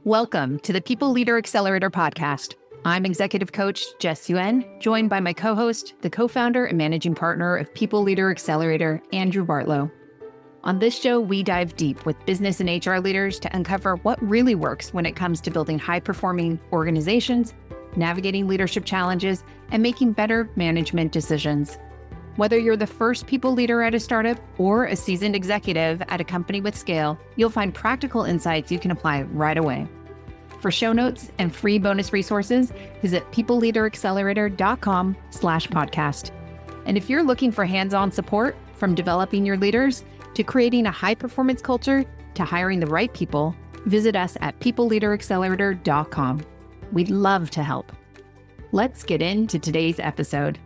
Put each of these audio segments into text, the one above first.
Welcome to the People Leader Accelerator Podcast. I'm Executive Coach Jess Yuen, joined by my co-host, the co-founder and managing partner of People Leader Accelerator, Andrew Bartlow. On this show, we dive deep with business and HR leaders to uncover what really works when it comes to building high-performing organizations, navigating leadership challenges, and making better management decisions. Whether you're the first people leader at a startup or a seasoned executive at a company with scale, you'll find practical insights you can apply right away. For show notes and free bonus resources, visit peopleleaderaccelerator.com/podcast. And if you're looking for hands-on support from developing your leaders to creating a high-performance culture to hiring the right people, visit us at peopleleaderaccelerator.com. We'd love to help. Let's get into today's episode.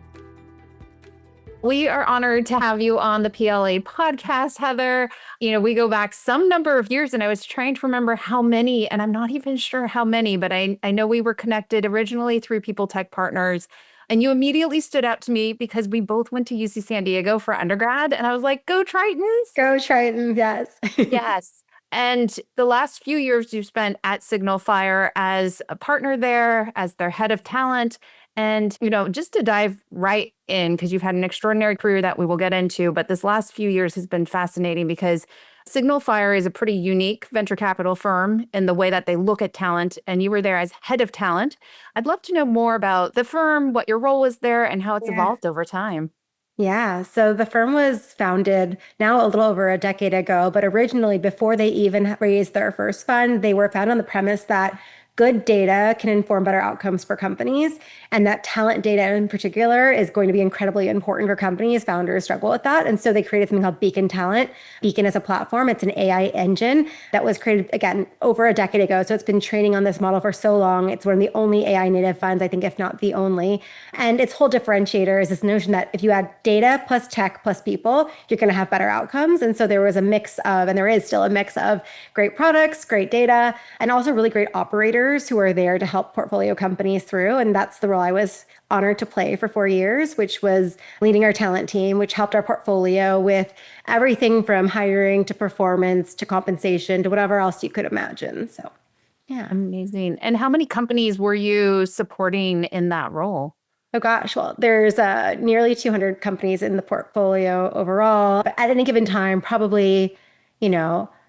We are honored to have you on the PLA podcast, Heather. We go back some number of years, and I was trying to remember how many, and I'm not even sure how many, but I know we were connected originally through People Tech Partners. And you immediately stood out to me because we both went to UC San Diego for undergrad. And I was like, go Tritons. Go Tritons, yes. Yes. And the last few years you've spent at Signal Fire as a partner there, as their head of talent. And, just to dive right in, because you've had an extraordinary career that we will get into, but this last few years has been fascinating because Signal Fire is a pretty unique venture capital firm in the way that they look at talent, and you were there as head of talent. I'd love to know more about the firm, what your role was there, and how it's evolved over time. Yeah, so the firm was founded now a little over a decade ago, but originally before they even raised their first fund, they were founded on the premise that good data can inform better outcomes for companies, and that talent data in particular is going to be incredibly important for companies. Founders struggle with that. And so they created something called Beacon Talent. Beacon is a platform. It's an AI engine that was created, again, over a decade ago. So it's been training on this model for so long. It's one of the only AI native funds, I think, if not the only. And its whole differentiator is this notion that if you add data plus tech plus people, you're going to have better outcomes. And so there was a mix of, and there is still a mix of great products, great data, and also really great operators who are there to help portfolio companies through. And that's the role I was honored to play for 4 years, which was leading our talent team, which helped our portfolio with everything from hiring to performance to compensation to whatever else you could imagine. So, yeah. Amazing. And how many companies were you supporting in that role? Oh gosh, well, there's nearly 200 companies in the portfolio overall. But at any given time, probably,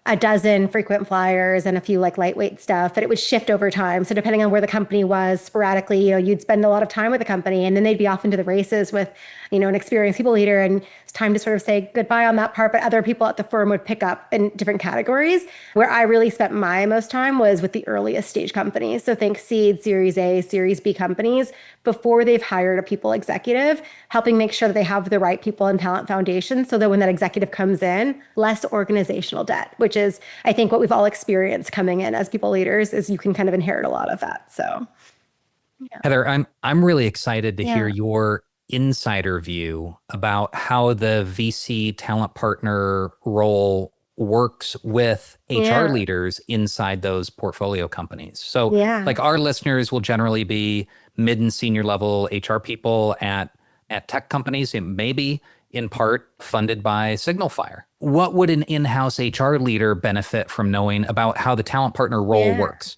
a dozen frequent flyers and a few lightweight stuff, but it would shift over time. So depending on where the company was, sporadically, you'd spend a lot of time with the company and then they'd be off into the races with, an experienced people leader, and it's time to sort of say goodbye on that part. But other people at the firm would pick up in different categories. Where I really spent my most time was with the earliest stage companies. So think seed, Series A, Series B companies before they've hired a people executive, helping make sure that they have the right people and talent foundation so that when that executive comes in, less organizational debt, which is, I think, what we've all experienced coming in as people leaders, is you can kind of inherit a lot of that. So, yeah. Heather, I'm really excited to hear your insider view about how the VC talent partner role works with HR leaders inside those portfolio companies. So our listeners will generally be mid and senior level HR people at tech companies. It may be in part funded by Signal Fire. What would an in-house HR leader benefit from knowing about how the talent partner role works?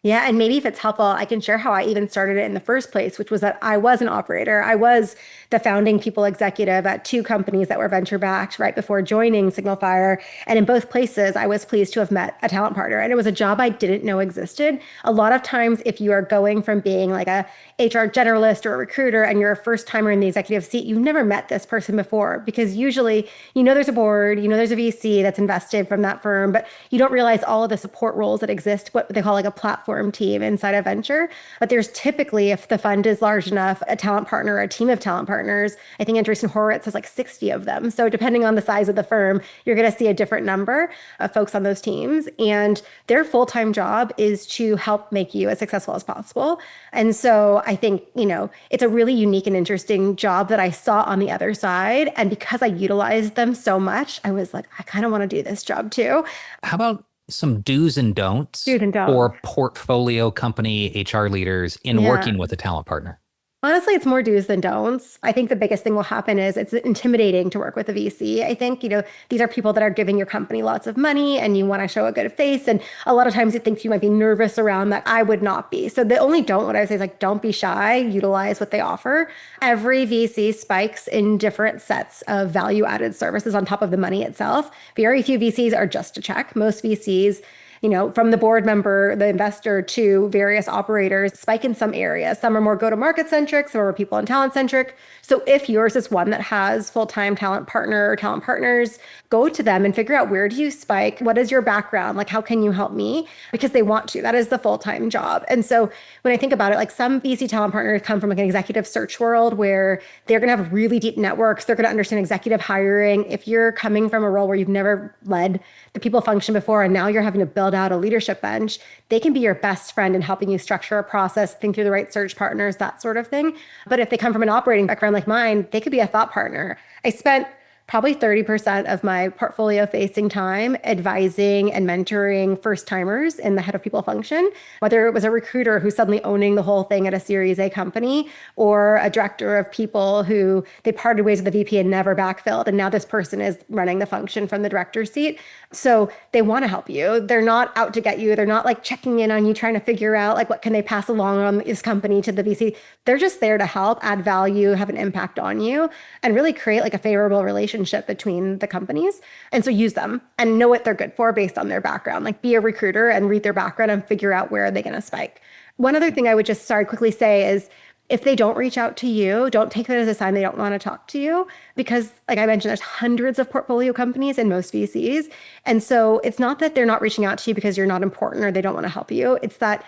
Yeah, and maybe if it's helpful, I can share how I even started it in the first place, which was that I was an operator. I was the founding people executive at 2 companies that were venture backed right before joining Signal Fire. And in both places, I was pleased to have met a talent partner. And it was a job I didn't know existed. A lot of times, if you are going from being like a HR generalist or a recruiter and you're a first timer in the executive seat, you've never met this person before, because usually, there's a board, there's a VC that's invested from that firm, but you don't realize all of the support roles that exist, what they call like a platform team inside a venture. But there's typically, if the fund is large enough, a talent partner or a team of talent partners. I think Andreessen Horowitz has 60 of them. So depending on the size of the firm, you're going to see a different number of folks on those teams. And their full-time job is to help make you as successful as possible. And so I think, it's a really unique and interesting job that I saw on the other side. And because I utilized them so much, I was like, I kind of want to do this job too. How about some do's and don'ts for portfolio company HR leaders in working with a talent partner? Honestly, it's more do's than don'ts. I think the biggest thing will happen is it's intimidating to work with a VC. I think, these are people that are giving your company lots of money and you want to show a good face. And a lot of times you think you might be nervous around that. I would not be. So the only don't, what I would say is like, don't be shy, utilize what they offer. Every VC spikes in different sets of value added services on top of the money itself. Very few VCs are just a check. Most VCs, from the board member, the investor to various operators, spike in some areas. Some are more go-to-market centric, some are people and talent centric. So if yours is one that has full-time talent partner or talent partners, go to them and figure out, where do you spike? What is your background? Like, how can you help me? Because they want to. That is the full-time job. And so when I think about it, like some VC talent partners come from like an executive search world where they're going to have really deep networks. They're going to understand executive hiring. If you're coming from a role where you've never led the people function before and now you're having to build out a leadership bench, they can be your best friend in helping you structure a process, think through the right search partners, that sort of thing. But if they come from an operating background like mine, they could be a thought partner. I spent probably 30% of my portfolio facing time advising and mentoring first timers in the head of people function, whether it was a recruiter who's suddenly owning the whole thing at a Series A company or a director of people who they parted ways with the VP and never backfilled. And now this person is running the function from the director's seat. So they want to help you. They're not out to get you. They're not like checking in on you, trying to figure out like what can they pass along on this company to the VC. They're just there to help, add value, have an impact on you, and really create like a favorable relationship between the companies. And so use them and know what they're good for based on their background. Like be a recruiter and read their background and figure out where are they going to spike. One other thing I would just quickly say is, if they don't reach out to you, don't take that as a sign they don't want to talk to you, because like I mentioned, there's hundreds of portfolio companies in most VCs. And so it's not that they're not reaching out to you because you're not important or they don't want to help you. It's that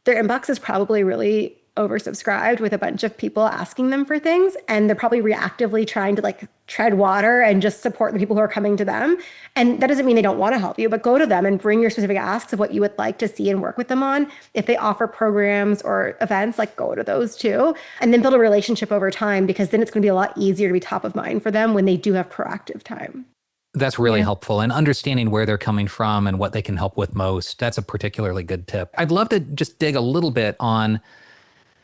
their inbox is probably really oversubscribed with a bunch of people asking them for things. And they're probably reactively trying to like tread water and just support the people who are coming to them. And that doesn't mean they don't want to help you, but go to them and bring your specific asks of what you would like to see and work with them on. If they offer programs or events, like go to those too, and then build a relationship over time, because then it's going to be a lot easier to be top of mind for them when they do have proactive time. That's really helpful. And understanding where they're coming from and what they can help with most, that's a particularly good tip. I'd love to just dig a little bit on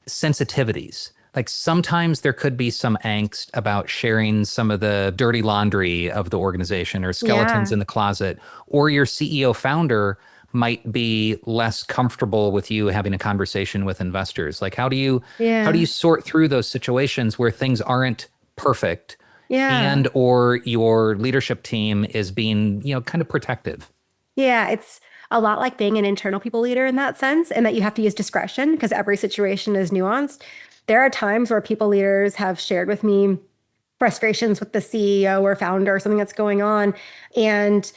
sensitivities. Like sometimes there could be some angst about sharing some of the dirty laundry of the organization or skeletons in the closet, or your CEO founder might be less comfortable with you having a conversation with investors. Like how do you sort through those situations where things aren't perfect and or your leadership team is being, kind of protective? Yeah, it's a lot like being an internal people leader in that sense, and that you have to use discretion because every situation is nuanced. There are times where people leaders have shared with me frustrations with the CEO or founder or something that's going on. And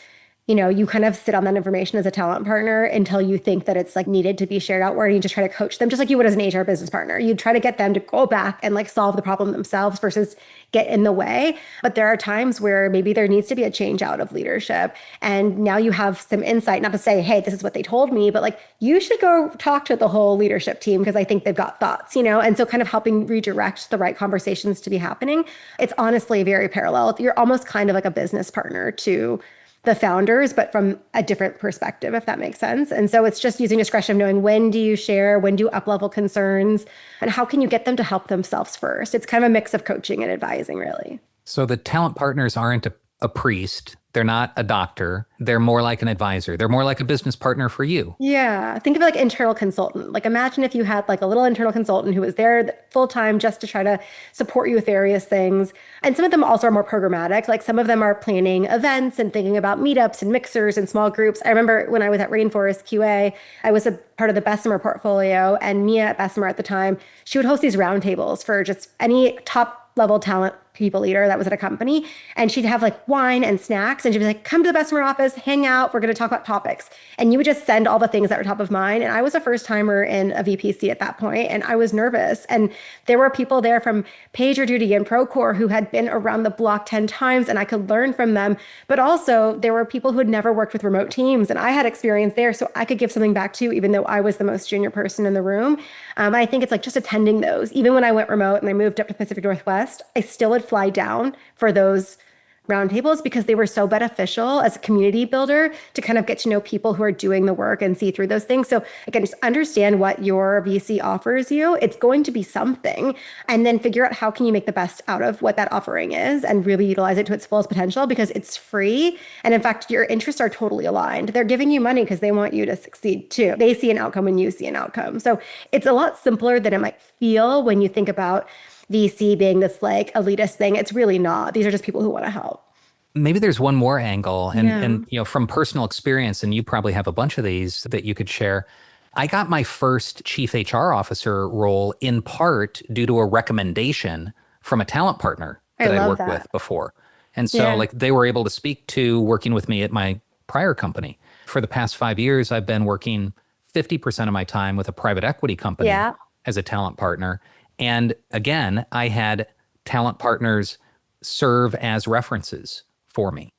you kind of sit on that information as a talent partner until you think that it's like needed to be shared outward, and you just try to coach them just like you would as an HR business partner. You try to get them to go back and like solve the problem themselves versus get in the way. But there are times where maybe there needs to be a change out of leadership. And now you have some insight, not to say, hey, this is what they told me, but like you should go talk to the whole leadership team because I think they've got thoughts, and so kind of helping redirect the right conversations to be happening. It's honestly very parallel. You're almost kind of like a business partner to the founders, but from a different perspective, if that makes sense. And so it's just using discretion, knowing when do you share, when do you up-level concerns, and how can you get them to help themselves first? It's kind of a mix of coaching and advising, really. So the talent partners aren't a priest. They're not a doctor. They're more like an advisor. They're more like a business partner for you. Yeah. Think of it like internal consultant. Like imagine if you had like a little internal consultant who was there full time just to try to support you with various things. And some of them also are more programmatic. Like some of them are planning events and thinking about meetups and mixers and small groups. I remember when I was at Rainforest QA, I was a part of the Bessemer portfolio, and Mia at Bessemer at the time, she would host these roundtables for just any top level talent people leader that was at a company. And she'd have like wine and snacks. And she'd be like, come to the Bessemer office, hang out. We're going to talk about topics. And you would just send all the things that were top of mind. And I was a first timer in a VPC at that point, and I was nervous. And there were people there from PagerDuty and Procore who had been around the block 10 times, and I could learn from them. But also there were people who had never worked with remote teams, and I had experience there. So I could give something back too, even though I was the most junior person in the room. I think it's like just attending those. Even when I went remote and I moved up to Pacific Northwest, I still would fly down for those roundtables because they were so beneficial as a community builder to kind of get to know people who are doing the work and see through those things. So again, just understand what your VC offers you. It's going to be something, and then figure out how can you make the best out of what that offering is and really utilize it to its fullest potential because it's free. And in fact, your interests are totally aligned. They're giving you money because they want you to succeed too. They see an outcome when you see an outcome. So it's a lot simpler than it might feel when you think about VC being this like elitist thing. It's really not. These are just people who want to help. Maybe there's one more angle, and from personal experience, and you probably have a bunch of these that you could share. I got my first chief HR officer role in part due to a recommendation from a talent partner that I worked with before. And so like they were able to speak to working with me at my prior company. For the past 5 years, I've been working 50% of my time with a private equity company as a talent partner. And again, I had talent partners serve as references for me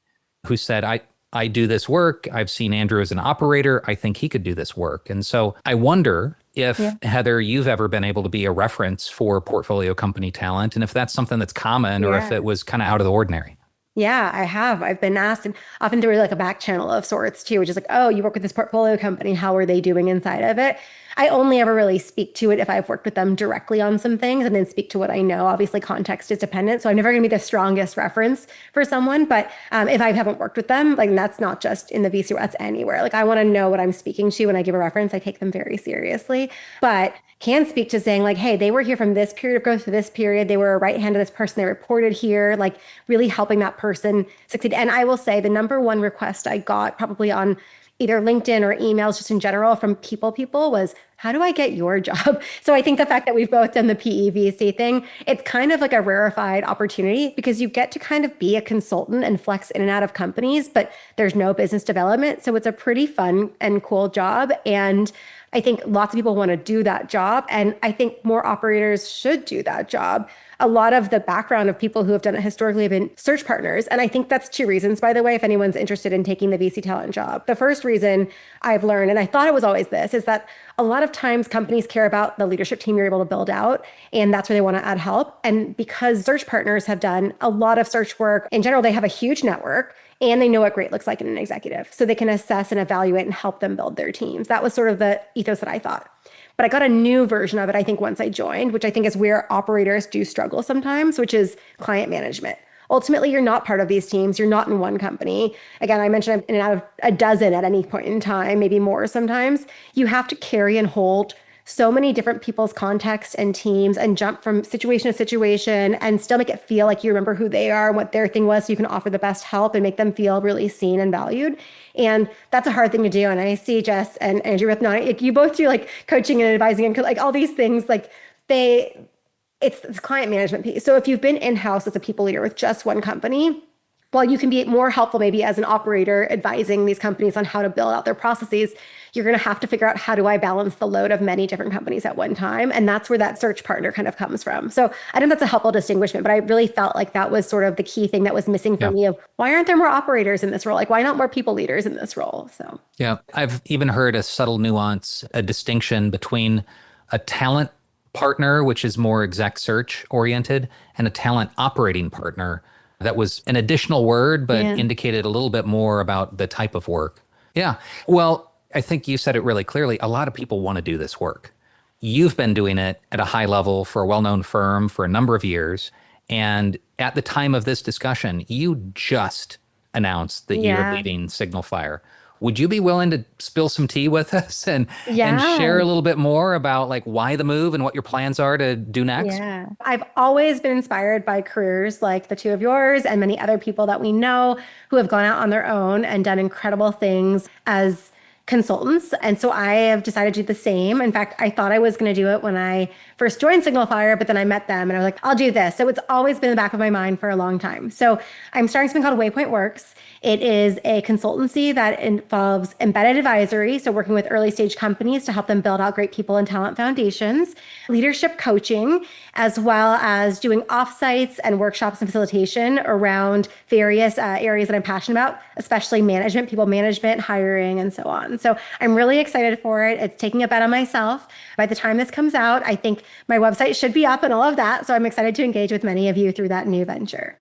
who said, I do this work. I've seen Andrew as an operator. I think he could do this work. And so I wonder if, Heather, you've ever been able to be a reference for portfolio company talent, and if that's something that's common or if it was kind of out of the ordinary. Yeah, I have. I've been asked, and often through like a back channel of sorts too, which is like, oh, you work with this portfolio company. How are they doing inside of it? I only ever really speak to it if I've worked with them directly on some things and then speak to what I know. Obviously, context is dependent. So I'm never going to be the strongest reference for someone. But if I haven't worked with them, like that's not just in the VC, that's anywhere. Like I want to know what I'm speaking to when I give a reference. I take them very seriously. But can speak to saying like, hey, they were here from this period of growth to this period. They were a right hand of this person. They reported here, like really helping that person succeed. And I will say the number one request I got probably on either LinkedIn or emails just in general from people was, how do I get your job? So I think the fact that we've both done the PEVC thing, it's kind of like a rarefied opportunity because you get to kind of be a consultant and flex in and out of companies, but there's no business development. So it's a pretty fun and cool job. And I think lots of people want to do that job. And I think more operators should do that job. A lot of the background of people who have done it historically have been search partners. And I think that's two reasons, by the way, if anyone's interested in taking the VC talent job. The first reason I've learned, and I thought it was always this, is that a lot of times companies care about the leadership team you're able to build out, and that's where they want to add help. And because search partners have done a lot of search work, in general, they have a huge network and they know what great looks like in an executive. So they can assess and evaluate and help them build their teams. That was sort of the ethos that I thought. But I got a new version of it, I think, once I joined, which I think is where operators do struggle sometimes, which is client management. Ultimately, you're not part of these teams. You're not in one company. Again, I mentioned I'm in and out of a dozen at any point in time, maybe more sometimes. You have to carry and hold so many different people's contexts and teams and jump from situation to situation and still make it feel like you remember who they are and what their thing was so you can offer the best help and make them feel really seen and valued. And that's a hard thing to do. And I see Jess and Andrew with like you both do like coaching and advising and like all these things, like it's client management piece. So if you've been in-house as a people leader with just one company, while you can be more helpful maybe as an operator advising these companies on how to build out their processes, you're going to have to figure out how do I balance the load of many different companies at one time. And that's where that search partner kind of comes from. So I think that's a helpful distinguishment, but I really felt like that was sort of the key thing that was missing for me of why aren't there more operators in this role? Like why not more people leaders in this role? So yeah, I've even heard a subtle nuance, a distinction between a talent partner, which is more exec search oriented, and a talent operating partner. That was an additional word, but indicated a little bit more about the type of work. Yeah. Well, I think you said it really clearly. A lot of people want to do this work. You've been doing it at a high level for a well-known firm for a number of years. And at the time of this discussion, you just announced that you're leaving Signal Fire. Would you be willing to spill some tea with us and share a little bit more about like why the move and what your plans are to do next? Yeah, I've always been inspired by careers like the two of yours and many other people that we know who have gone out on their own and done incredible things as consultants. And so I have decided to do the same. In fact, I thought I was going to do it when I first joined Signal Fire, but then I met them and I was like, I'll do this. So it's always been in the back of my mind for a long time. So I'm starting something called Waypoint Works. It is a consultancy that involves embedded advisory, so working with early stage companies to help them build out great people and talent foundations, leadership coaching, as well as doing offsites and workshops and facilitation around various areas that I'm passionate about, especially management, people management, hiring, and so on. So I'm really excited for it. It's taking a bet on myself. By the time this comes out, I think my website should be up and all of that. So I'm excited to engage with many of you through that new venture.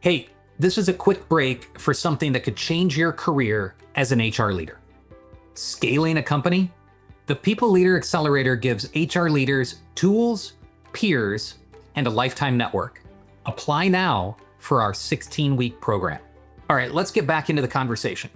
Hey, this is a quick break for something that could change your career as an HR leader. Scaling a company? The People Leader Accelerator gives HR leaders tools, peers, and a lifetime network. Apply now for our 16-week program. All right, let's get back into the conversation.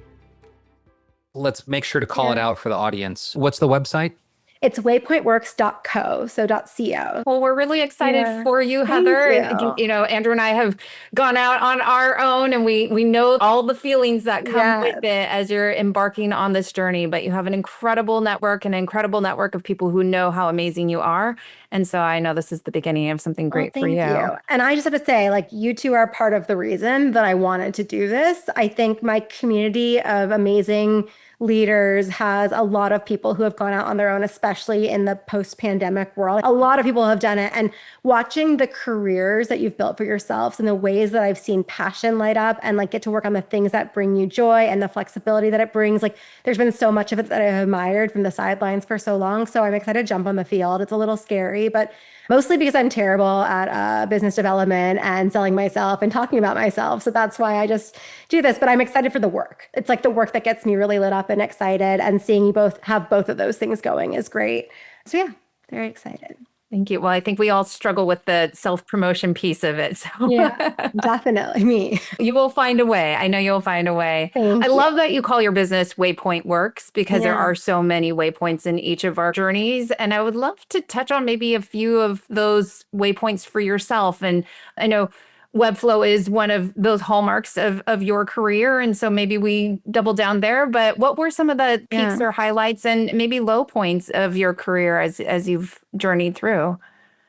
Let's make sure to call it out for the audience. What's the website? It's waypointworks.co, so .co. Well, we're really excited for you, Heather. Thank you. Andrew and I have gone out on our own, and we know all the feelings that come with it as you're embarking on this journey. But you have an incredible network, of people who know how amazing you are. And so I know this is the beginning of something great for you. Thank you. And I just have to say, like, you two are part of the reason that I wanted to do this. I think my community of amazing leaders has a lot of people who have gone out on their own, especially in the post-pandemic world. A lot of people have done it. And watching the careers that you've built for yourselves and the ways that I've seen passion light up and like get to work on the things that bring you joy and the flexibility that it brings, like there's been so much of it that I've admired from the sidelines for so long. So I'm excited to jump on the field. It's a little scary, but mostly because I'm terrible at business development and selling myself and talking about myself. So that's why I just do this, but I'm excited for the work. It's like the work that gets me really lit up and excited, and seeing you both have both of those things going is great. So yeah, very excited. Thank you. Well, I think we all struggle with the self-promotion piece of it. So yeah, definitely me. You will find a way. I know you'll find a way. Thank I you. love that you call your business Waypoint Works, because there are so many waypoints in each of our journeys. And I would love to touch on maybe a few of those waypoints for yourself. And I know Webflow is one of those hallmarks of your career. And so maybe we double down there. But what were some of the peaks or highlights and maybe low points of your career as you've journeyed through?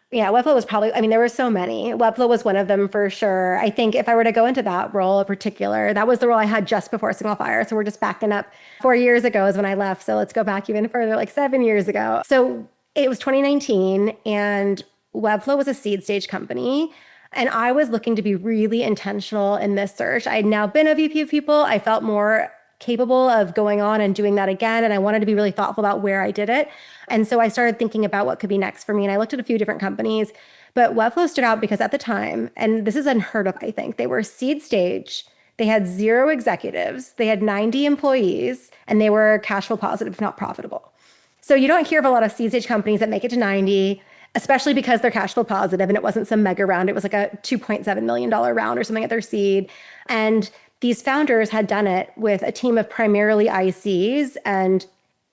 Yeah, Webflow was probably, I mean, there were so many. Webflow was one of them for sure. I think if I were to go into that role in particular, that was the role I had just before Signal Fire. So we're just backing up 4 years ago is when I left. So let's go back even further, like 7 years ago. So it was 2019 and Webflow was a seed stage company. And I was looking to be really intentional in this search. I had now been a VP of people. I felt more capable of going on and doing that again. And I wanted to be really thoughtful about where I did it. And so I started thinking about what could be next for me. And I looked at a few different companies, but Webflow stood out because at the time, and this is unheard of, I think, they were seed stage. They had 0 executives. They had 90 employees, and they were cash flow positive, not profitable. So you don't hear of a lot of seed stage companies that make it to 90, especially because they're cash flow positive, and it wasn't some mega round. It was like a $2.7 million round or something at their seed. And these founders had done it with a team of primarily ICs and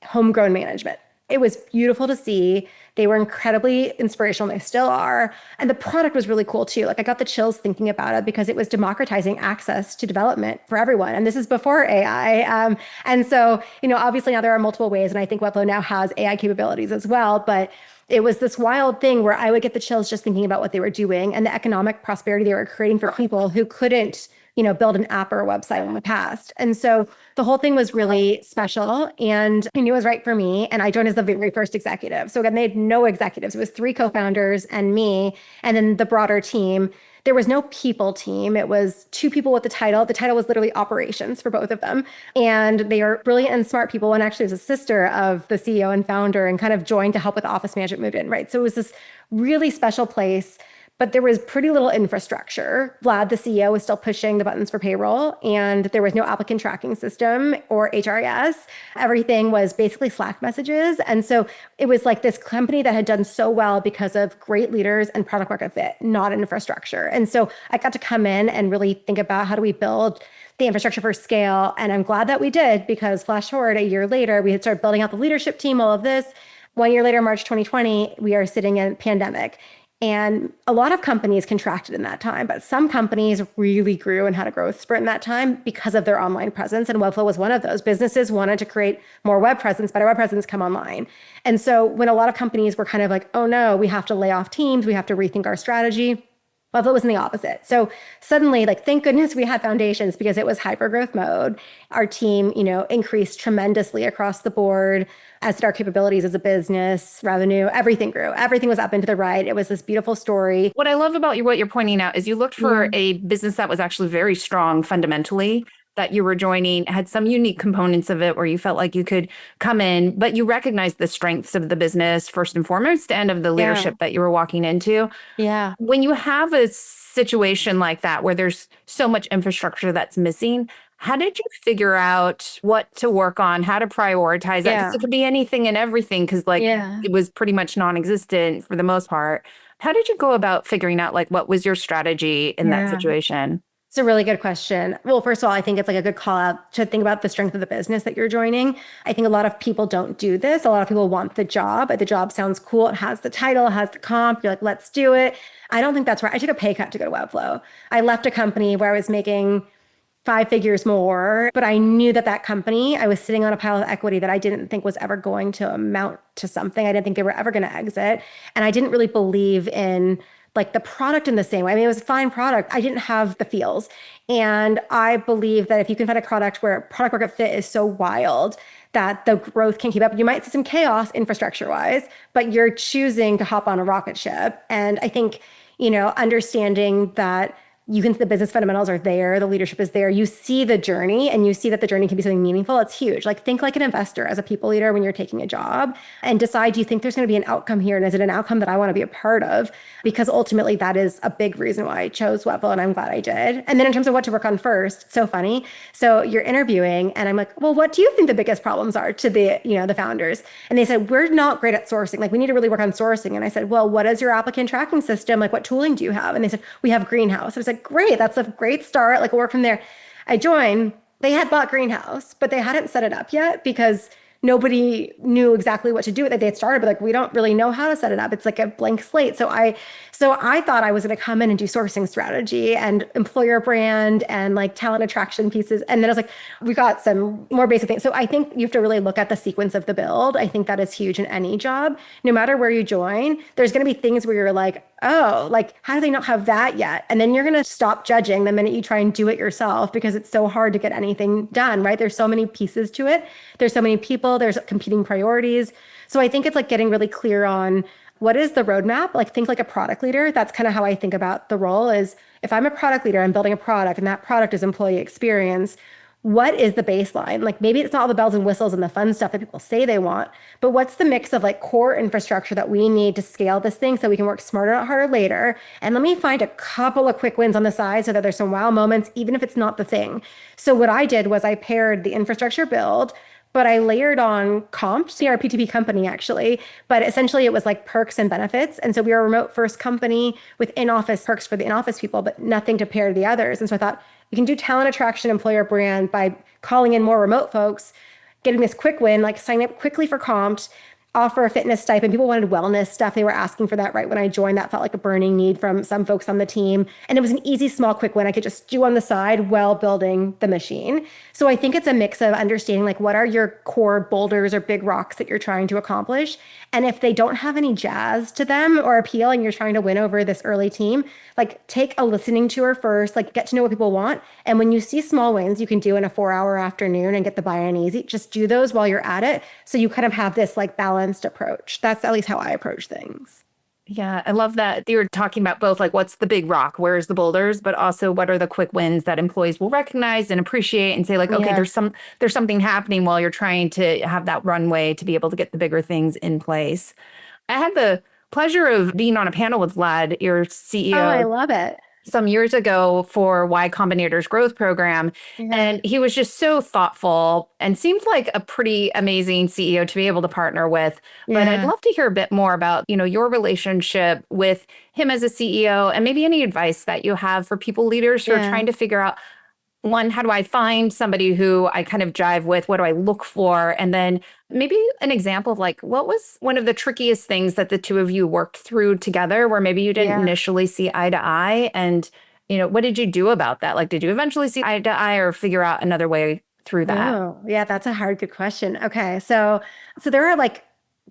homegrown management. It was beautiful to see. They were incredibly inspirational. They still are. And the product was really cool too. Like I got the chills thinking about it because it was democratizing access to development for everyone. And this is before AI. And so, obviously now there are multiple ways. And I think Webflow now has AI capabilities as well. But it was this wild thing where I would get the chills just thinking about what they were doing and the economic prosperity they were creating for people who couldn't, build an app or a website in the past. And so the whole thing was really special, and I knew it was right for me. And I joined as the very first executive. So again, they had no executives. It was 3 co-founders and me, and then the broader team. There was no people team. It was 2 people with the title. The title was literally operations for both of them. And they are brilliant and smart people. And actually was a sister of the CEO and founder and kind of joined to help with the office management movement, right? So it was this really special place, but there was pretty little infrastructure. Vlad, the CEO, was still pushing the buttons for payroll, and there was no applicant tracking system or HRIS. Everything was basically Slack messages. And so it was like this company that had done so well because of great leaders and product market fit, not infrastructure. And so I got to come in and really think about how do we build the infrastructure for scale. And I'm glad that we did, because flash forward a year later, we had started building out the leadership team, all of this. 1 year later, March 2020, we are sitting in pandemic. And a lot of companies contracted in that time, but some companies really grew and had a growth spurt in that time because of their online presence. And Webflow was one of those. Businesses wanted to create more web presence, better web presence, come online. And so when a lot of companies were kind of like, oh no, we have to lay off teams, we have to rethink our strategy, Webflow was in the opposite. So suddenly, thank goodness we had foundations, because it was hyper growth mode. Our team, increased tremendously across the board, as did our capabilities as a business, revenue, everything grew. Everything was up into the right. It was this beautiful story. What I love about what you're pointing out is you looked for a business that was actually very strong fundamentally, that you were joining had some unique components of it where you felt like you could come in, but you recognized the strengths of the business first and foremost and of the leadership that you were walking into. Yeah. When you have a situation like that where there's so much infrastructure that's missing, how did you figure out what to work on, how to prioritize that? Because it could be anything and everything, because it was pretty much non-existent for the most part. How did you go about figuring out what was your strategy in that situation? It's a really good question. Well, first of all, I think it's a good call out to think about the strength of the business that you're joining. I think a lot of people don't do this. A lot of people want the job. The job sounds cool. It has the title, it has the comp. You're like, let's do it. I don't think that's right. I took a pay cut to go to Webflow. I left a company where I was making 5 figures more, but I knew that company, I was sitting on a pile of equity that I didn't think was ever going to amount to something. I didn't think they were ever going to exit. And I didn't really believe in the product in the same way. I mean, it was a fine product. I didn't have the feels. And I believe that if you can find a product where product market fit is so wild that the growth can keep up, you might see some chaos infrastructure wise, but you're choosing to hop on a rocket ship. And I think, understanding that the business fundamentals are there, the leadership is there. You see the journey and you see that the journey can be something meaningful. It's huge. Think like an investor as a people leader when you're taking a job and decide, do you think there's going to be an outcome here? And is it an outcome that I want to be a part of? Because ultimately that is a big reason why I chose Webflow, and I'm glad I did. And then in terms of what to work on first, it's so funny. So you're interviewing and I'm like, well, what do you think the biggest problems are to the founders? And they said, we're not great at sourcing. We need to really work on sourcing. And I said, well, what is your applicant tracking system? What tooling do you have? And they said, we have Greenhouse. I was like, great, that's a great start. We'll work from there. I joined. They had bought Greenhouse, but they hadn't set it up yet because nobody knew exactly what to do with it. They had started, but we don't really know how to set it up. It's a blank slate. So I thought I was going to come in and do sourcing strategy and employer brand and talent attraction pieces. And then I was like, we got some more basic things. So I think you have to really look at the sequence of the build. I think that is huge in any job. No matter where you join, there's going to be things where you're like, oh, how do they not have that yet? And then you're going to stop judging the minute you try and do it yourself because it's so hard to get anything done, right? There's so many pieces to it. There's so many people, there's competing priorities. So I think it's getting really clear on what is the roadmap? Think like a product leader. That's kind of how I think about the role is if I'm a product leader, I'm building a product and that product is employee experience. What is the baseline? Maybe it's not all the bells and whistles and the fun stuff that people say they want, but what's the mix of core infrastructure that we need to scale this thing so we can work smarter, not harder later? And let me find a couple of quick wins on the side so that there's some wow moments, even if it's not the thing. So what I did was I paired the infrastructure build, but I layered on comp, our P2P company actually, but essentially it was perks and benefits. And so we were a remote first company with in-office perks for the in-office people, but nothing to pair the others. And so I thought we can do talent attraction, employer brand by calling in more remote folks, getting this quick win, signing up quickly for comps, offer a fitness stipend. People wanted wellness stuff. They were asking for that right when I joined. That felt like a burning need from some folks on the team. And it was an easy, small, quick win I could just do on the side while building the machine. So I think it's a mix of understanding what are your core boulders or big rocks that you're trying to accomplish. And if they don't have any jazz to them or appeal and you're trying to win over this early team, take a listening tour first, get to know what people want. And when you see small wins you can do in a 4-hour afternoon and get the buy-in easy, just do those while you're at it. So you kind of have this balanced approach. That's at least how I approach things. Yeah, I love that you're talking about both what's the big rock, where's the boulders, but also what are the quick wins that employees will recognize and appreciate and say okay, there's something happening while you're trying to have that runway to be able to get the bigger things in place. I had the pleasure of being on a panel with Vlad, your CEO. Oh, I love it. Some years ago for Y Combinator's growth program. Mm-hmm. And he was just so thoughtful and seemed like a pretty amazing CEO to be able to partner with. But I'd love to hear a bit more about, your relationship with him as a CEO and maybe any advice that you have for people leaders who are trying to figure out, one, how do I find somebody who I kind of jive with? What do I look for? And then maybe an example of what was one of the trickiest things that the two of you worked through together where maybe you didn't initially see eye to eye? And, what did you do about that? Did you eventually see eye to eye or figure out another way through that? Oh, yeah, that's a hard, good question. Okay. So there are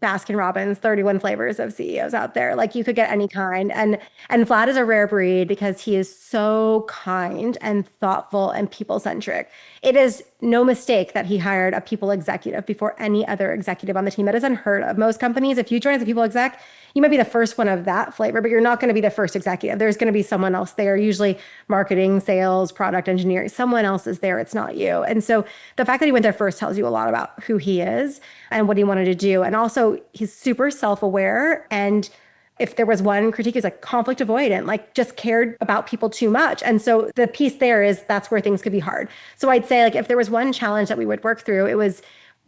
Baskin Robbins, 31 flavors of CEOs out there. You could get any kind. And Vlad is a rare breed because he is so kind and thoughtful and people-centric. It is no mistake that he hired a people executive before any other executive on the team. That is unheard of. Most companies, if you join as a people exec, you might be the first one of that flavor, but you're not going to be the first executive. There's going to be someone else there, usually marketing, sales, product engineering. Someone else is there. It's not you. And so the fact that he went there first tells you a lot about who he is and what he wanted to do. And also he's super self-aware. And if there was one critique, is like conflict avoidant, like just cared about people too much. And so the piece there is that's where things could be hard. So I'd say like if there was one challenge that we would work through, it was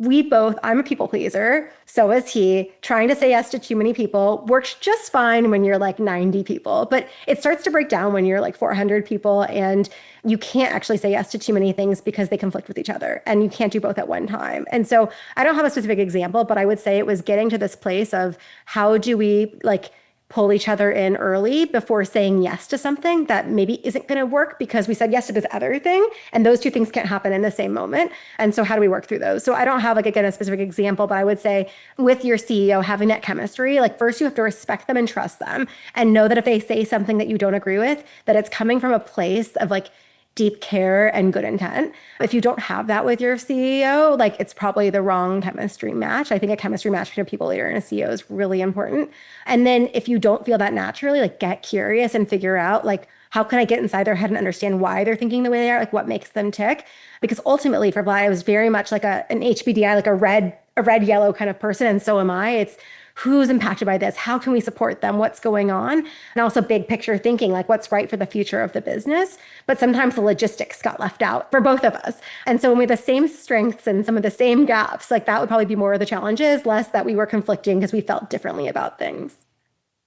I'm a people pleaser. So is he. Trying to say yes to too many people works just fine when you're like 90 people, but it starts to break down when you're like 400 people and you can't actually say yes to too many things because they conflict with each other and you can't do both at one time. And so I don't have a specific example, but I would say it was getting to this place of how do we like pull each other in early before saying yes to something that maybe isn't going to work because we said yes to this other thing. And those two things can't happen in the same moment. And so how do we work through those? So I don't have like, again, a specific example, but I would say with your CEO having that chemistry, like first you have to respect them and trust them and know that if they say something that you don't agree with, that it's coming from a place of like deep care and good intent. If you don't have that with your CEO, like it's probably the wrong chemistry match. I think a chemistry match between a people leader and a CEO is really important. And then if you don't feel that naturally, like get curious and figure out like, how can I get inside their head and understand why they're thinking the way they are? Like what makes them tick? Because ultimately for Vlad, I was very much like an HBDI, like a red, yellow kind of person. And so am I. It's who's impacted by this? How can we support them? What's going on? And also big picture thinking, like what's right for the future of the business. But sometimes the logistics got left out for both of us. And so when we have the same strengths and some of the same gaps, like that would probably be more of the challenges, less that we were conflicting because we felt differently about things.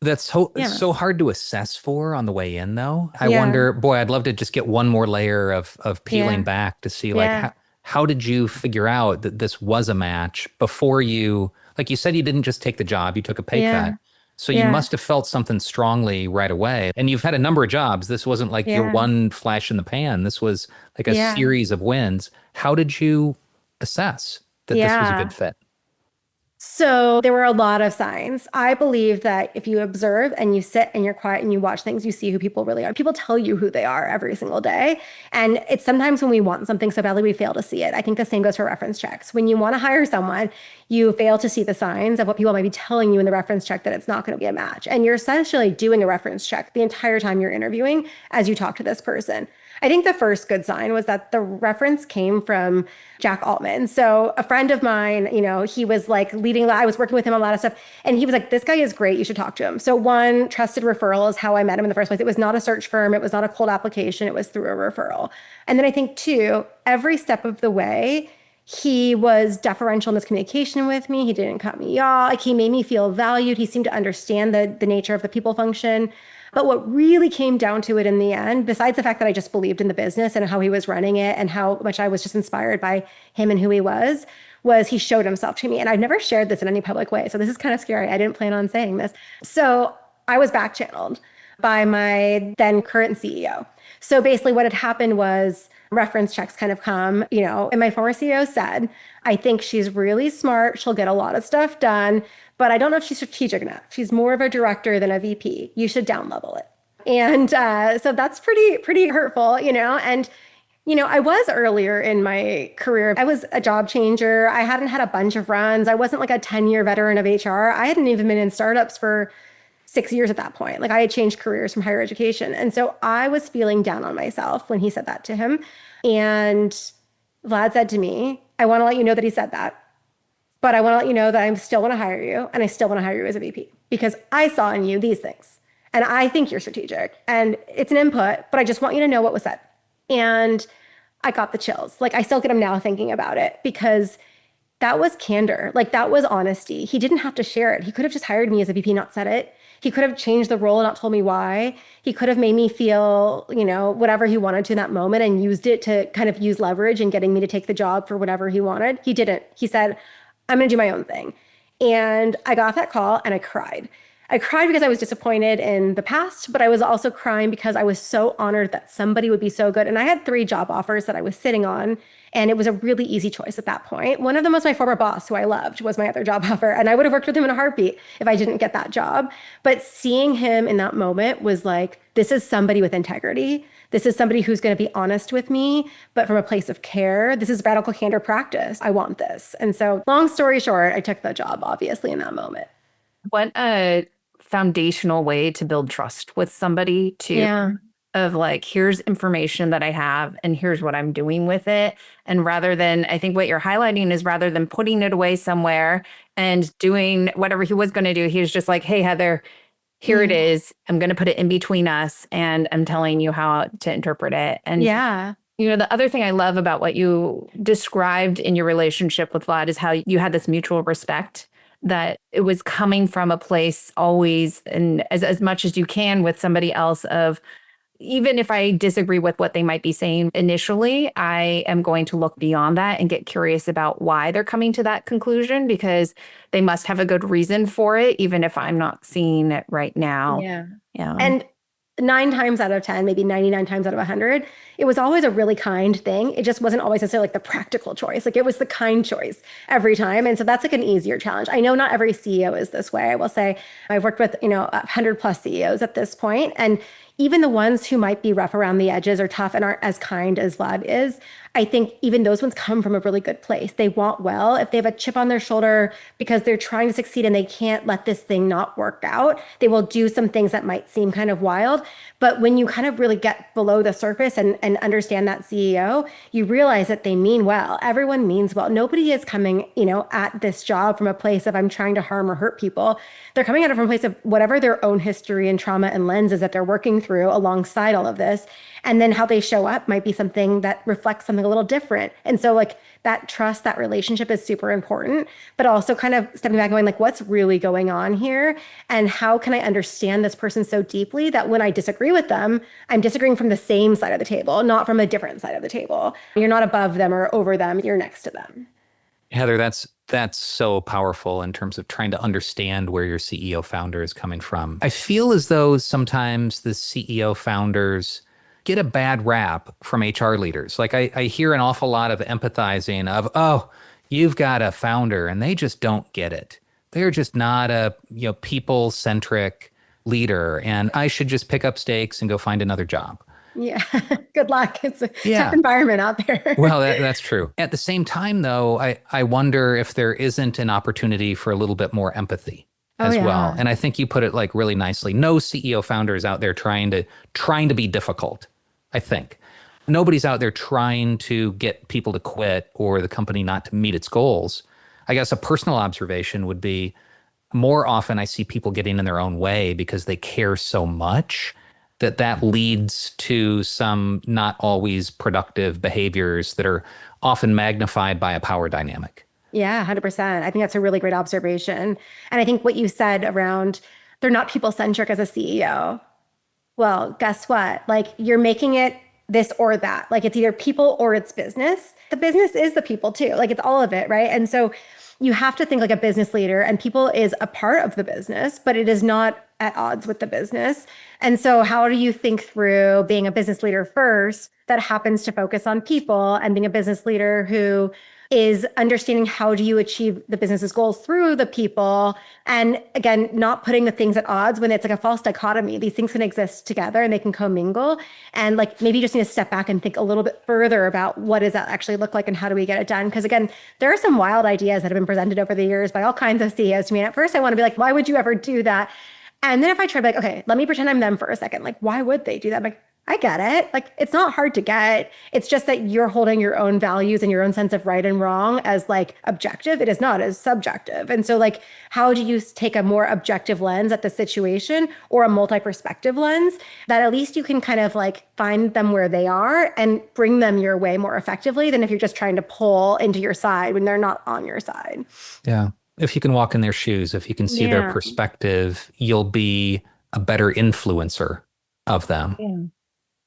That's so hard to assess for on the way in, though. I wonder, boy, I'd love to just get one more layer of peeling back to see like how did you figure out that this was a match before you, like you said, you didn't just take the job, you took a pay cut. So you must have felt something strongly right away. And you've had a number of jobs. This wasn't like your one flash in the pan. This was like a series of wins. How did you assess that this was a good fit? So there were a lot of signs. I believe that if you observe and you sit and you're quiet and you watch things, you see who people really are. People tell you who they are every single day. And it's sometimes when we want something so badly, we fail to see it. I think the same goes for reference checks. When you want to hire someone, you fail to see the signs of what people might be telling you in the reference check that it's not going to be a match. And you're essentially doing a reference check the entire time you're interviewing as you talk to this person. I think the first good sign was that the reference came from Jack Altman. So a friend of mine, he was like I was working with him on a lot of stuff. And he was like, this guy is great. You should talk to him. So one, trusted referral is how I met him in the first place. It was not a search firm. It was not a cold application. It was through a referral. And then I think two, every step of the way, he was deferential in his communication with me. He didn't cut me off. Like he made me feel valued. He seemed to understand the nature of the people function. But what really came down to it in the end, besides the fact that I just believed in the business and how he was running it and how much I was just inspired by him and who he was he showed himself to me. And I've never shared this in any public way. So this is kind of scary. I didn't plan on saying this. So I was back channeled by my then current CEO. So basically what had happened was reference checks kind of come, and my former CEO said, I think she's really smart. She'll get a lot of stuff done, but I don't know if she's strategic enough. She's more of a director than a VP. You should down level it. And so that's pretty hurtful, and I was earlier in my career. I was a job changer. I hadn't had a bunch of runs. I wasn't like a 10-year veteran of HR. I hadn't even been in startups for 6 years at that point. Like I had changed careers from higher education. And so I was feeling down on myself when he said that to him. And Vlad said to me, I want to let you know that he said that, but I want to let you know that I still want to hire you. And I still want to hire you as a VP because I saw in you these things. And I think you're strategic and it's an input, but I just want you to know what was said. And I got the chills. Like I still get them now thinking about it because that was candor. Like that was honesty. He didn't have to share it. He could have just hired me as a VP, not said it. He could have changed the role and not told me why. He could have made me feel, whatever he wanted to in that moment and used it to kind of use leverage in getting me to take the job for whatever he wanted. He didn't. He said, I'm going to do my own thing. And I got that call and I cried. I cried because I was disappointed in the past, but I was also crying because I was so honored that somebody would be so good. And I had 3 job offers that I was sitting on, and it was a really easy choice at that point. One of them was my former boss, who I loved, was my other job offer. And I would have worked with him in a heartbeat if I didn't get that job. But seeing him in that moment was like, this is somebody with integrity. This is somebody who's going to be honest with me, but from a place of care. This is radical candor practice. I want this. And so long story short, I took the job, obviously, in that moment. What a foundational way to build trust with somebody too. Yeah. Of like, here's information that I have and here's what I'm doing with it. And rather than, I think what you're highlighting is rather than putting it away somewhere and doing whatever he was going to do, he was just like, hey, Heather, here it is. I'm going to put it in between us and I'm telling you how to interpret it. And the other thing I love about what you described in your relationship with Vlad is how you had this mutual respect, that it was coming from a place always, and as much as you can with somebody else, of even if I disagree with what they might be saying initially, I am going to look beyond that and get curious about why they're coming to that conclusion, because they must have a good reason for it, even if I'm not seeing it right now. Yeah. And 9 times out of 10, maybe 99 times out of 100, it was always a really kind thing. It just wasn't always necessarily like the practical choice. Like it was the kind choice every time. And so that's like an easier challenge. I know not every CEO is this way. I will say I've worked with, 100 plus CEOs at this point. And even the ones who might be rough around the edges or tough and aren't as kind as Vlad is, I think even those ones come from a really good place. They want well. If they have a chip on their shoulder because they're trying to succeed and they can't let this thing not work out, they will do some things that might seem kind of wild. But when you kind of really get below the surface and understand that CEO, you realize that they mean well. Everyone means well. Nobody is coming, at this job from a place of I'm trying to harm or hurt people. They're coming at it from a place of whatever their own history and trauma and lenses that they're working through alongside all of this. And then how they show up might be something that reflects something a little different. And so like that trust, that relationship is super important, but also kind of stepping back and going like, what's really going on here? And how can I understand this person so deeply that when I disagree with them, I'm disagreeing from the same side of the table, not from a different side of the table. You're not above them or over them, you're next to them. Heather, that's so powerful in terms of trying to understand where your CEO founder is coming from. I feel as though sometimes the CEO founders get a bad rap from HR leaders. Like I hear an awful lot of empathizing of, oh, you've got a founder and they just don't get it. They're just not a people-centric leader and I should just pick up stakes and go find another job. Yeah. Good luck. It's a tough environment out there. Well, that's true. At the same time, though, I wonder if there isn't an opportunity for a little bit more empathy as well. And I think you put it like really nicely. No CEO founder is out there trying to be difficult, I think. Nobody's out there trying to get people to quit or the company not to meet its goals. I guess a personal observation would be more often I see people getting in their own way because they care so much that leads to some not always productive behaviors that are often magnified by a power dynamic. Yeah, 100%. I think that's a really great observation. And I think what you said around they're not people-centric as a CEO. Well, guess what? Like you're making it this or that. Like it's either people or it's business. The business is the people too. Like it's all of it, right? And so you have to think like a business leader, and people is a part of the business, but it is not at odds with the business. And so how do you think through being a business leader first that happens to focus on people, and being a business leader who is understanding how do you achieve the business's goals through the people? And again, not putting the things at odds when it's like a false dichotomy. These things can exist together and they can commingle. And like maybe you just need to step back and think a little bit further about what does that actually look like and how do we get it done? Because again, there are some wild ideas that have been presented over the years by all kinds of CEOs to me. And at first I want to be like, why would you ever do that? And then if I try to be like, okay, let me pretend I'm them for a second. Like, why would they do that? I'm like, I get it. Like, it's not hard to get. It's just that you're holding your own values and your own sense of right and wrong as like objective. It is not as subjective. And so like, how do you take a more objective lens at the situation or a multi-perspective lens that at least you can kind of like find them where they are and bring them your way more effectively than if you're just trying to pull into your side when they're not on your side. Yeah. If you can walk in their shoes, if you can see their perspective, you'll be a better influencer of them. Yeah.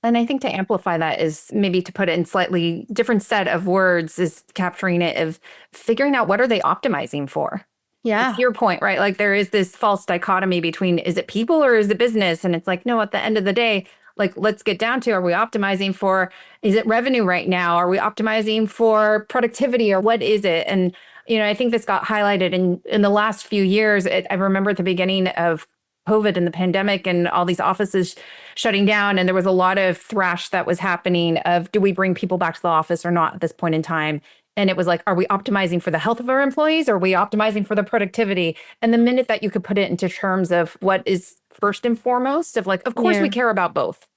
And I think to amplify that is maybe to put it in slightly different set of words is capturing it of figuring out what are they optimizing for? Yeah. To your point, right? Like there is this false dichotomy between is it people or is it business? And it's like, no, at the end of the day, like let's get down to, are we optimizing for, is it revenue right now? Are we optimizing for productivity or what is it? And, I think this got highlighted in the last few years. I remember at the beginning of COVID and the pandemic and all these offices shutting down. And there was a lot of thrash that was happening of, do we bring people back to the office or not at this point in time? And it was like, are we optimizing for the health of our employees? Or are we optimizing for the productivity? And the minute that you could put it into terms of what is first and foremost, of like, of course we care about both.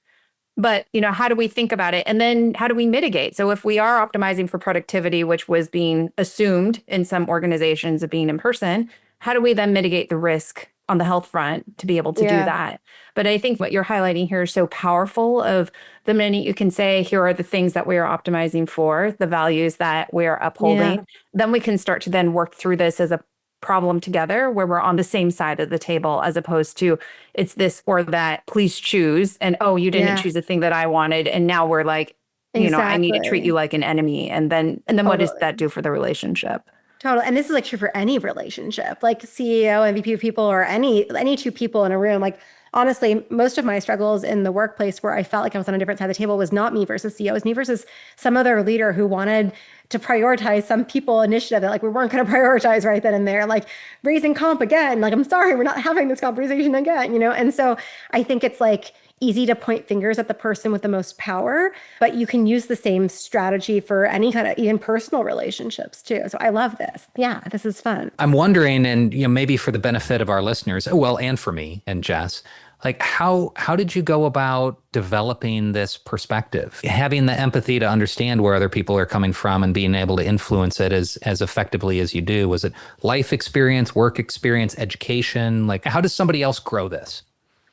But, how do we think about it? And then how do we mitigate? So if we are optimizing for productivity, which was being assumed in some organizations of being in person, how do we then mitigate the risk on the health front to be able to do that? But I think what you're highlighting here is so powerful of the minute you can say, here are the things that we are optimizing for, the values that we are upholding, then we can start to then work through this as a problem together where we're on the same side of the table, as opposed to it's this or that, please choose. And, oh, you didn't choose the thing that I wanted. And now we're like, I need to treat you like an enemy. And then what does that do for the relationship? Totally. And this is like true for any relationship, like CEO and VP of people, or any two people in a room. Like, honestly, most of my struggles in the workplace where I felt like I was on a different side of the table was not me versus CEO. It was me versus some other leader who wanted to prioritize some people initiative that like we weren't going to prioritize right then and there, like raising comp again. Like, I'm sorry, we're not having this conversation again, And so I think it's like easy to point fingers at the person with the most power, but you can use the same strategy for any kind of even personal relationships too. So I love this. Yeah, this is fun. I'm wondering, and maybe for the benefit of our listeners, and for me and Jess, like how did you go about developing this perspective, having the empathy to understand where other people are coming from and being able to influence it as effectively as you do? Was it life experience, work experience, education? Like, how does somebody else grow this?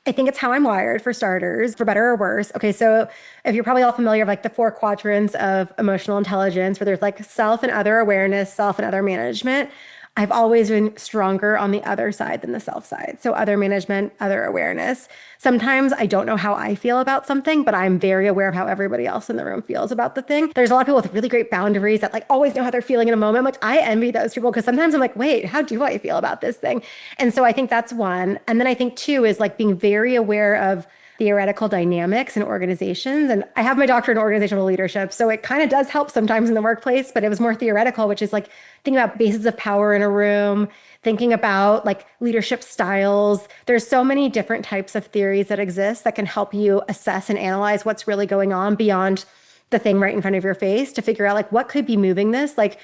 I think it's how I'm wired, for starters, for better or worse. Okay, so if you're probably all familiar with like the 4 quadrants of emotional intelligence, where there's like self and other awareness, self and other management, I've always been stronger on the other side than the self side. So other management, other awareness. Sometimes I don't know how I feel about something, but I'm very aware of how everybody else in the room feels about the thing. There's a lot of people with really great boundaries that like always know how they're feeling in a moment. I'm like, I envy those people, because sometimes I'm like, wait, how do I feel about this thing? And so I think that's one. And then I think 2 is like being very aware of theoretical dynamics in organizations. And I have my doctorate in organizational leadership, so it kind of does help sometimes in the workplace, but it was more theoretical, which is like thinking about bases of power in a room, thinking about like leadership styles. There's so many different types of theories that exist that can help you assess and analyze what's really going on beyond the thing right in front of your face, to figure out like what could be moving this. Like,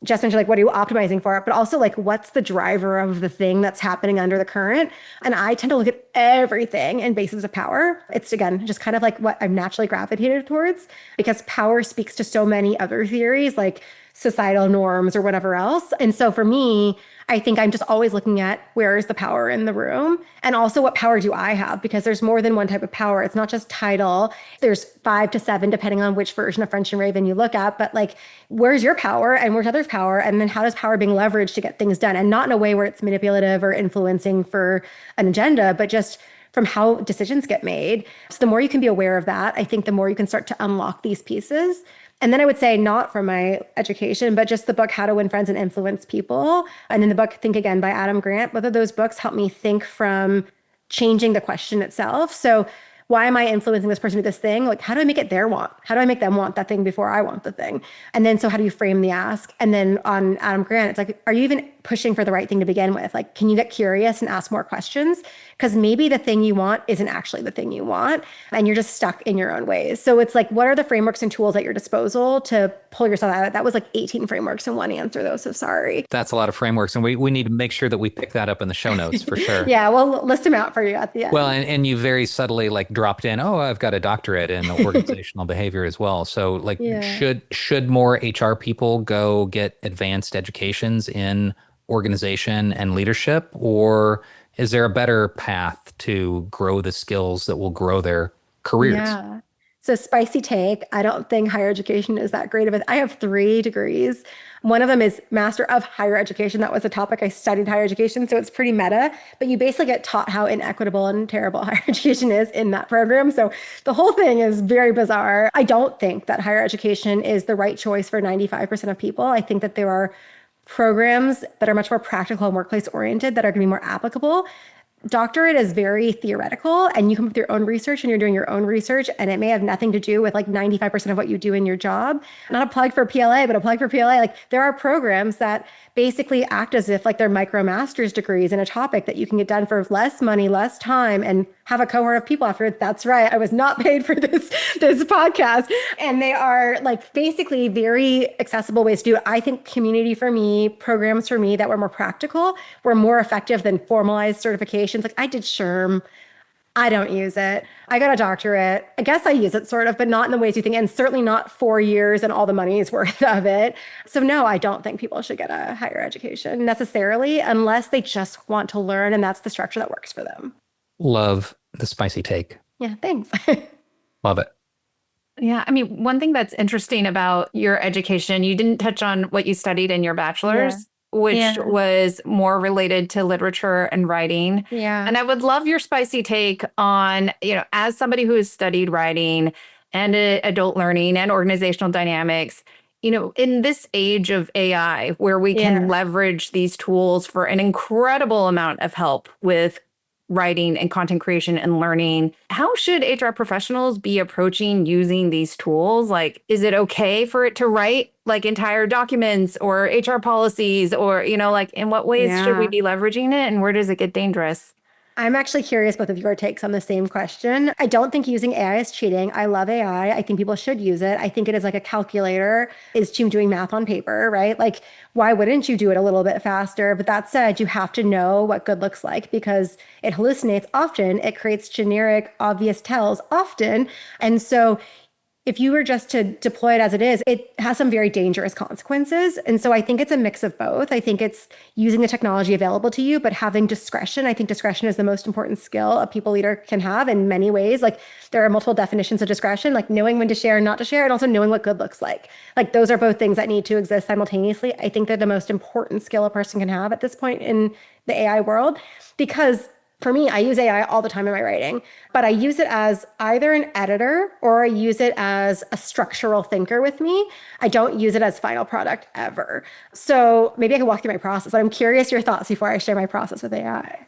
Jess mentioned, like, what are you optimizing for? But also, like, what's the driver of the thing that's happening under the current? And I tend to look at everything in bases of power. It's, again, just kind of like what I've naturally gravitated towards, because power speaks to so many other theories, like societal norms or whatever else. And so for me, I think I'm just always looking at where is the power in the room, and also what power do I have, because there's more than one type of power. It's not just title. There's 5 to 7, depending on which version of French and Raven you look at. But like, where's your power and where's others' power? And then how does power being leveraged to get things done? And not in a way where it's manipulative or influencing for an agenda, but just from how decisions get made. So the more you can be aware of that, I think the more you can start to unlock these pieces. And then I would say, not from my education, but just the book, How to Win Friends and Influence People. And then the book, Think Again by Adam Grant. Both of those books help me think from changing the question itself. So why am I influencing this person to do this thing? Like, how do I make it their want? How do I make them want that thing before I want the thing? And then, so how do you frame the ask? And then on Adam Grant, it's like, are you even pushing for the right thing to begin with? Like, can you get curious and ask more questions? Because maybe the thing you want isn't actually the thing you want, and you're just stuck in your own ways. So it's like, what are the frameworks and tools at your disposal to pull yourself out of it? That was like 18 frameworks in one answer, though. So sorry. That's a lot of frameworks. And we need to make sure that we pick that up in the show notes for sure. Yeah, we'll list them out for you at the end. Well, and you very subtly like dropped in, oh, I've got a doctorate in organizational behavior as well. So like, should more HR people go get advanced educations in organization and leadership, or is there a better path to grow the skills that will grow their careers? Yeah. So spicy take. I don't think higher education is that great of it. I have 3 degrees. One of them is Master of Higher Education. That was a topic I studied, higher education. So it's pretty meta, but you basically get taught how inequitable and terrible higher education is in that program. So the whole thing is very bizarre. I don't think that higher education is the right choice for 95% of people. I think that there are programs that are much more practical and workplace oriented that are going to be more applicable. Doctorate is very theoretical, and you come up with your own research and you're doing your own research, and it may have nothing to do with like 95% of what you do in your job. Not a plug for PLA, but a plug for PLA. Like, there are programs that basically act as if like they're micro master's degrees in a topic that you can get done for less money, less time, and have a cohort of people afterwards. That's right. I was not paid for this podcast. And they are like basically very accessible ways to do it. I think community for me, programs for me that were more practical were more effective than formalized certifications. Like I did SHRM. I don't use it. I got a doctorate. I guess I use it sort of, but not in the ways you think, and certainly not 4 years and all the money's worth of it. So no, I don't think people should get a higher education necessarily unless they just want to learn and that's the structure that works for them. Love the spicy take. Yeah, thanks. Love it. Yeah. I mean, one thing that's interesting about your education, you didn't touch on what you studied in your bachelor's, which was more related to literature and writing. Yeah. And I would love your spicy take on, as somebody who has studied writing and adult learning and organizational dynamics, in this age of AI, where we can leverage these tools for an incredible amount of help with writing and content creation and learning, how should HR professionals be approaching using these tools? Like, is it okay for it to write like entire documents or HR policies or, like in what ways should we be leveraging it and where does it get dangerous? I'm actually curious both of your takes on the same question. I don't think using AI is cheating. I love AI. I think people should use it. I think it is like a calculator is to doing math on paper, right? Like, why wouldn't you do it a little bit faster? But that said, you have to know what good looks like because it hallucinates often. It creates generic, obvious tells often. And so if you were just to deploy it as it is, it has some very dangerous consequences. And so I think it's a mix of both. I think it's using the technology available to you, but having discretion. I think discretion is the most important skill a people leader can have in many ways. Like there are multiple definitions of discretion, like knowing when to share and not to share, and also knowing what good looks like. Like those are both things that need to exist simultaneously. I think they're the most important skill a person can have at this point in the AI world, because for me, I use AI all the time in my writing, but I use it as either an editor or I use it as a structural thinker with me. I don't use it as final product ever. So maybe I can walk through my process, but I'm curious your thoughts before I share my process with AI.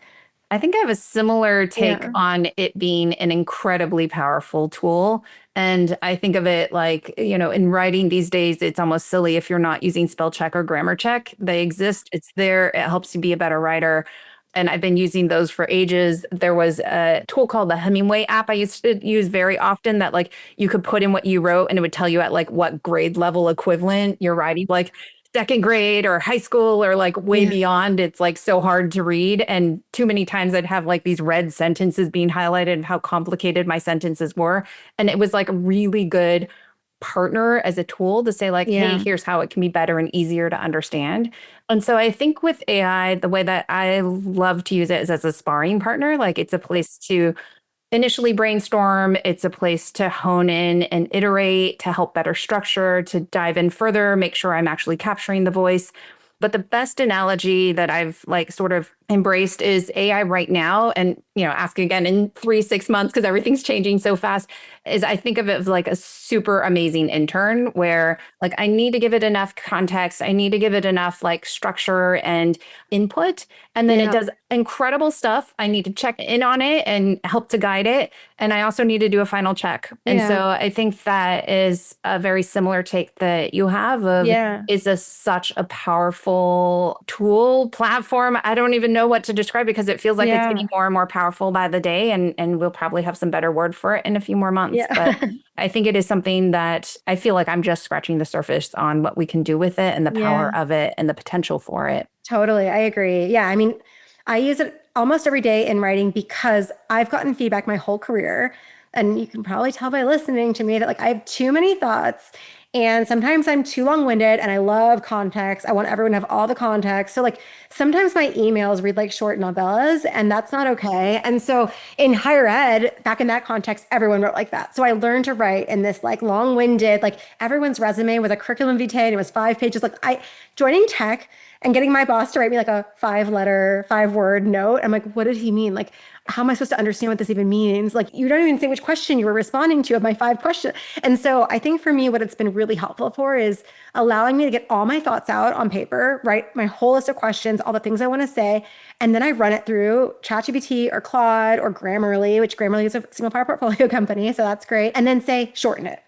I think I have a similar take on it being an incredibly powerful tool. And I think of it like, in writing these days, it's almost silly if you're not using spell check or grammar check. They exist. It's there. It helps you be a better writer. And I've been using those for ages. There was a tool called the Hemingway app I used to use very often that like you could put in what you wrote and it would tell you at like what grade level equivalent you're writing, like second grade or high school or like way beyond. It's like so hard to read. And too many times I'd have like these red sentences being highlighted and how complicated my sentences were. And it was like a really good partner as a tool to say like, hey, here's how it can be better and easier to understand. And so I think with AI, the way that I love to use it is as a sparring partner. Like it's a place to initially brainstorm. It's a place to hone in and iterate, to help better structure, to dive in further, make sure I'm actually capturing the voice. But the best analogy that I've like sort of embraced is AI right now. And, asking again in 3-6 months, because everything's changing so fast, is I think of it as like a super amazing intern where like I need to give it enough context. I need to give it enough like structure and input. And then it does incredible stuff. I need to check in on it and help to guide it. And I also need to do a final check. And so I think that is a very similar take that you have of is such a powerful tool, platform. I don't even know what to describe because it feels like it's getting more and more powerful by the day. And we'll probably have some better word for it in a few more months. But I think it is something that I feel like I'm just scratching the surface on what we can do with it and the power of it and the potential for it. Totally. I agree. Yeah. I mean, I use it almost every day in writing because I've gotten feedback my whole career. And you can probably tell by listening to me that like I have too many thoughts and sometimes I'm too long-winded and I love context. I want everyone to have all the context. So like sometimes my emails read like short novellas and that's not okay. And so in higher ed, back in that context, everyone wrote like that. So I learned to write in this like long-winded, like everyone's resume was a curriculum vitae and it was 5 pages. Like joining tech and getting my boss to write me like a 5-word note. I'm like, what did he mean? Like, how am I supposed to understand what this even means? Like, you don't even say which question you were responding to of my 5 questions. And so I think for me, what it's been really helpful for is allowing me to get all my thoughts out on paper, write my whole list of questions, all the things I want to say. And then I run it through ChatGPT or Claude or Grammarly, which Grammarly is a single file portfolio company. So that's great. And then say, shorten it.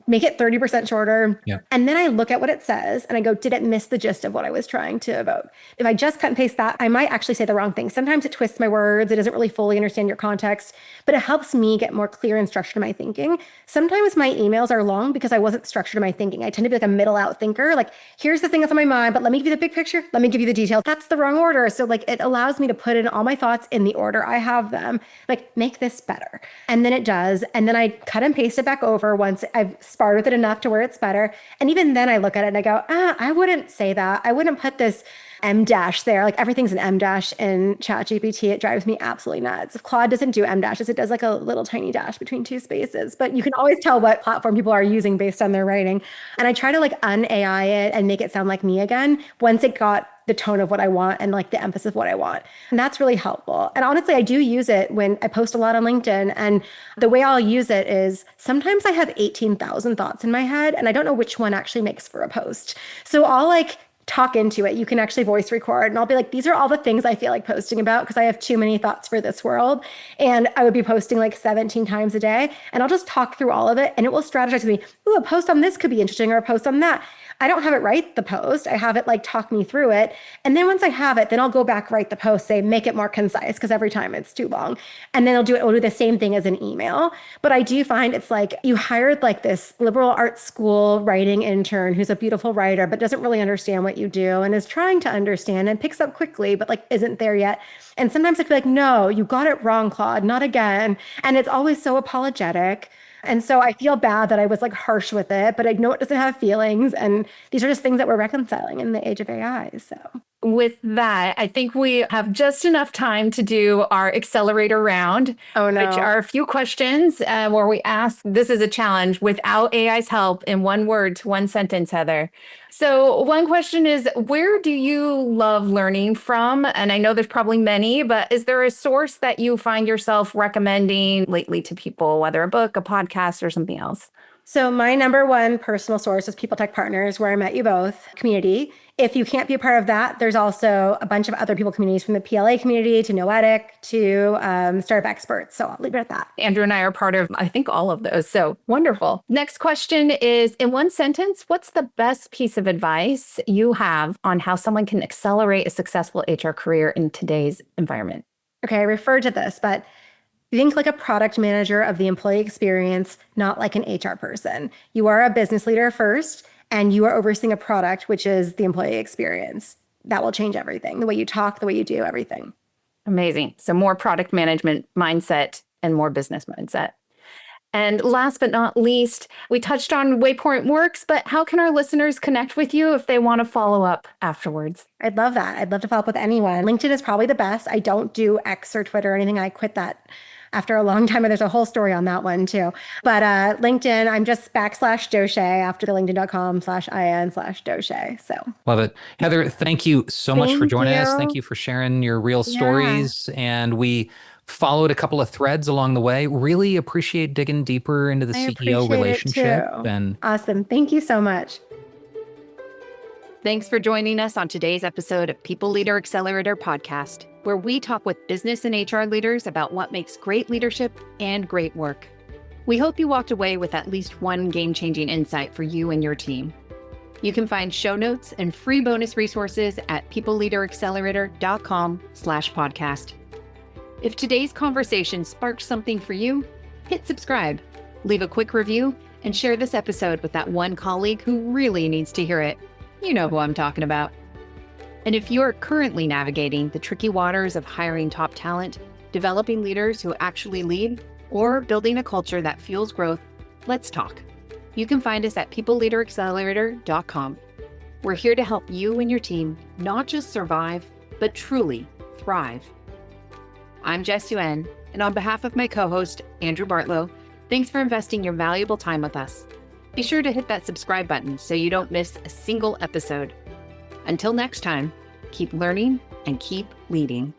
make it 30% shorter. Yeah. And then I look at what it says and I go, did it miss the gist of what I was trying to evoke? If I just cut and paste that, I might actually say the wrong thing. Sometimes it twists my words. It doesn't really fully understand your context, but it helps me get more clear and structured in my thinking. Sometimes my emails are long because I wasn't structured in my thinking. I tend to be like a middle out thinker. Like, here's the thing that's on my mind, but let me give you the big picture. Let me give you the details. That's the wrong order. So like, it allows me to put in all my thoughts in the order I have them, like make this better. And then it does. And then I cut and paste it back over once I've sparred with it enough to where it's better. And even then I look at it and I go, I wouldn't say that. I wouldn't put this M dash there. Like everything's an M dash in ChatGPT. It drives me absolutely nuts. If Claude doesn't do M dashes, it does like a little tiny dash between two spaces, but you can always tell what platform people are using based on their writing. And I try to like un-AI it and make it sound like me again once it got the tone of what I want and like the emphasis of what I want. And that's really helpful. And honestly, I do use it when I post a lot on LinkedIn. And the way I'll use it is sometimes I have 18,000 thoughts in my head and I don't know which one actually makes for a post. So I'll like talk into it. You can actually voice record and I'll be like, these are all the things I feel like posting about because I have too many thoughts for this world. And I would be posting like 17 times a day and I'll just talk through all of it and it will strategize with me. Ooh, a post on this could be interesting or a post on that. I don't have it write the post. I have it like talk me through it. And then once I have it, then I'll go back, write the post, say, make it more concise because every time it's too long. And then it'll do the same thing as an email. But I do find it's like you hired like this liberal arts school writing intern who's a beautiful writer, but doesn't really understand what you do and is trying to understand and picks up quickly, but like isn't there yet. And sometimes I feel like, no, you got it wrong, Claude, not again. And it's always so apologetic. And so I feel bad that I was like harsh with it, but I know it doesn't have feelings. And these are just things that we're reconciling in the age of AI. So with that, I think we have just enough time to do our accelerator round, which are a few questions where we ask, this is a challenge without AI's help in one word to one sentence, Heather. So one question is, where do you love learning from? And I know there's probably many, but is there a source that you find yourself recommending lately to people, whether a book, a podcast, or something else? So my number one personal source is People Tech Partners, where I met you both, community. If you can't be a part of that, there's also a bunch of other people communities from the PLA community to Noetic to Startup Experts. So I'll leave it at that. Andrew and I are part of, I think, all of those. So wonderful. Next question is, in one sentence, what's the best piece of advice you have on how someone can accelerate a successful HR career in today's environment? Okay, I referred to this, but think like a product manager of the employee experience, not like an HR person. You are a business leader first, and you are overseeing a product, which is the employee experience. That will change everything. The way you talk, the way you do everything. Amazing. So more product management mindset and more business mindset. And last but not least, we touched on Waypoint Works, but how can our listeners connect with you if they want to follow up afterwards? I'd love that. I'd love to follow up with anyone. LinkedIn is probably the best. I don't do X or Twitter or anything. I quit that after a long time, and there's a whole story on that one too. But LinkedIn, I'm just /Doshay after the linkedin.com/IN/Doshay. So love it. Heather, thank you so much for joining us. Thank you for sharing your real stories. And we followed a couple of threads along the way. Really appreciate digging deeper into the CEO relationship. And awesome. Thank you so much. Thanks for joining us on today's episode of People Leader Accelerator Podcast, where we talk with business and HR leaders about what makes great leadership and great work. We hope you walked away with at least one game-changing insight for you and your team. You can find show notes and free bonus resources at peopleleaderaccelerator.com/podcast. If today's conversation sparked something for you, hit subscribe, leave a quick review, and share this episode with that one colleague who really needs to hear it. You know who I'm talking about. And if you're currently navigating the tricky waters of hiring top talent, developing leaders who actually lead, or building a culture that fuels growth, let's talk. You can find us at peopleleaderaccelerator.com. We're here to help you and your team not just survive, but truly thrive. I'm Jess Yuen, and on behalf of my co-host, Andrew Bartlow, thanks for investing your valuable time with us. Be sure to hit that subscribe button so you don't miss a single episode. Until next time, keep learning and keep leading.